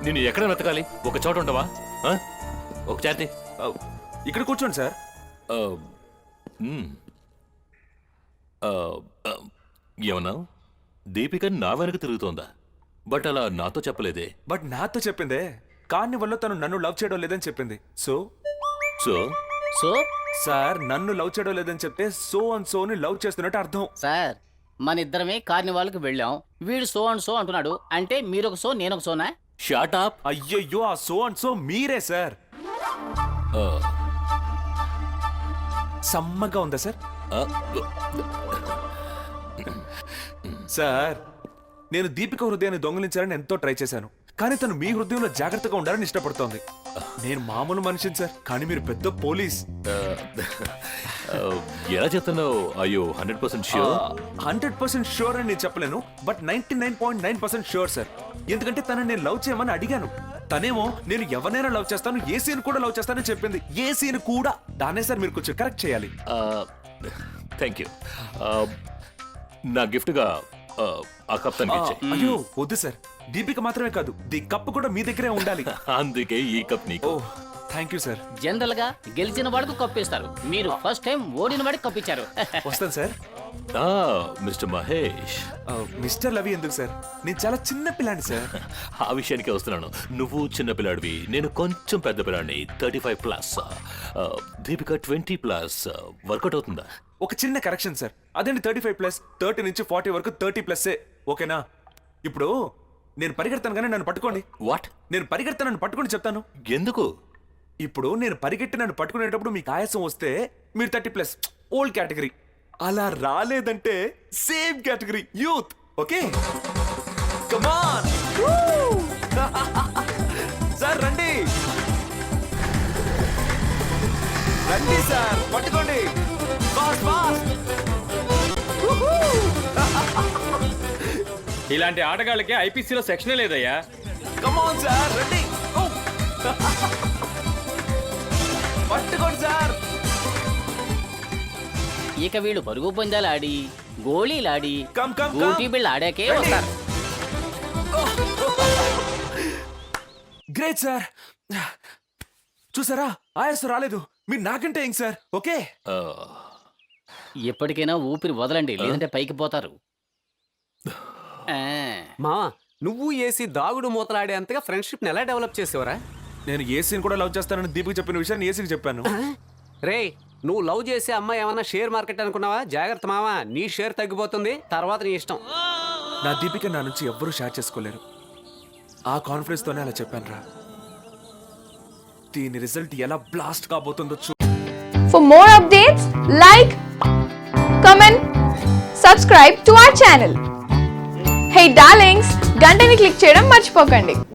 నేను ఎక్కడ వెతకాలి? ఒక చోట ఉండవా? ఒక చేతి ఇక్కడ కూర్చోండి సార్. ఏమన్నా దీపిక నా వెనక తిరుగుతోందా? బట్ అలా నాతో చెప్పలేదే. బట్ నాతో చెప్పిందే. కార్నివల్లో తను నన్ను లవ్ చేయడం లేదని చెప్పింది. సో సో సో సార్, నన్ను లవ్ చేయడం లేదని చెప్తే సో అండ్ సోని లవ్ చేస్తున్నట్టు అర్థం. సార్, మన ఇద్దరమే కార్నివాల్కి వెళ్ళాం. వీడు సో అండ్ సో అంటున్నాడు. అంటే మీరొక సో నేనొక సోనా? Shut up. అయ్యయ్యో, ఆ సో అండ్ సో మీరే సార్. సమ్మగా ఉందా సార్? సార్, నేను దీపిక హృదయాన్ని దొంగిలించాలని ఎంతో ట్రై చేశాను. కానీ తను మీ హృదయంలో జాగ్రత్తగా ఉండాలని ఇష్టపడుతోంది. నేను మామూలు మనిషిని సార్, కానీ మీరు పెద్ద పోలీస్. ఎలా చెప్తున్నావు? అయ్యో 100% ష్యూర్? 100% ష్యూర్ అని నేను చెప్పలేను, బట్ 99.9% ష్యూర్ సార్. ఎందుకంటే తనని నేను లవ్ చేయమని అడిగాను. తనేమో నేను ఎవరినైనా లవ్ చేస్తాను, ఏ సీన్ కూడా లవ్ చేస్తానని చెప్పింది. ఏ సీన్ కూడా. దాన్నే సార్ మీరు కొంచెం కరెక్ట్ చేయాలి. Thank you. నా గిఫ్ట్గా ఆ కప్ తనకిచ్చే. అయ్యో వద్దు సార్, దీపిక మాత్రమే కాదు, ది కప్ కూడా మీ దగ్గరే ఉండాలి. అందుకే ఈ కప్ నీకు. Thank you sir. జనరల్ గా గెలిచిన వాడికి కప్పిస్తారు. మీరు ఫస్ట్ టైం ఓడిన వాడికి కప్పించారు. వస్తాను సార్. మిస్టర్ మహేష్. మిస్టర్ లవి ఎందుకు సార్? నేను చాలా చిన్న పిల్లాడి సార్. ఆ విషయానికే వస్తున్నాను. నువ్వు చిన్న పిల్లాడివి, నేను కొంచెం పెద్ద పిల్లాడిని. 35+. దీపిక 20+. వర్కౌట్ అవుతుందా? ఒక చిన్న కరెక్షన్ సార్, అదేంటి 35+? 30 నుంచి 40 వరకు 30+. ఓకేనా? ఇప్పుడు నేను పరిగెడతాను కానీ నన్ను పట్టుకోండి. వాట్? నేను పరిగెడతాను, నన్ను పట్టుకోండి చెప్తాను. ఎందుకు? ఇప్పుడు నేను పరిగెట్టి నన్ను పట్టుకునేటప్పుడు మీకు ఆయాసం వస్తే మీరు 30+, ఓల్డ్ కేటగిరీ. అలా రాలేదంటే same category, youth. Okay, come on sir, రండి రండి సార్, పట్టుకోండి. Fast fast. ఇలాంటి ఆటగాళ్ళకి ఐపీసీలో సెక్షనే లేదయ్యా. కమాన్ సార్, రండి. పట్టుకోండి సార్. ఇక వీళ్ళు పరుగు పందాలు ఆడి, గోళీలాడి, కమ్ కమ్ గోటీ బిళ్ళ ఆడాకే వస్తారు. Great sir. చూసారా, ఆయాసం రాలేదు. మీరు నాకంటే ఏం సార్. ఓకే, ఎప్పటికైనా ఊపిరి వదలండి, లేదంటే పైకి పోతారు. మావా, నువ్వు ఏసీ దాగుడు మూతలాడేంతగా ఫ్రెండ్షిప్ ని ఎలా డెవలప్ చేసేవరా? నేను ఏసీని కూడా లవ్ చేస్తానని దీపికి చెప్పిన విషయాన్ని ఏసీకి చెప్పాను. రే, నువ్వు లవ్ చేసే అమ్మాయి ఏమన్నా షేర్ మార్కెట్ అనుకున్నావా? జాగ్రత్త మావా, నీ షేర్ తగ్గిపోతుంది, తర్వాత నీ ఇష్టం. నా దీపిక నా నుంచి ఎవ్వరూ షేర్ చేసుకోలేరు. ఆ కాన్ఫిడెన్స్ తోనే అలా చెప్పాను రా. దీని రిజల్ట్ ఎలా బ్లాస్ట్ కాబోతుందో చూ. For more updates, like, comment, subscribe to our channel. Hey darlings, గంటని click చేయడం మర్చిపోకండి.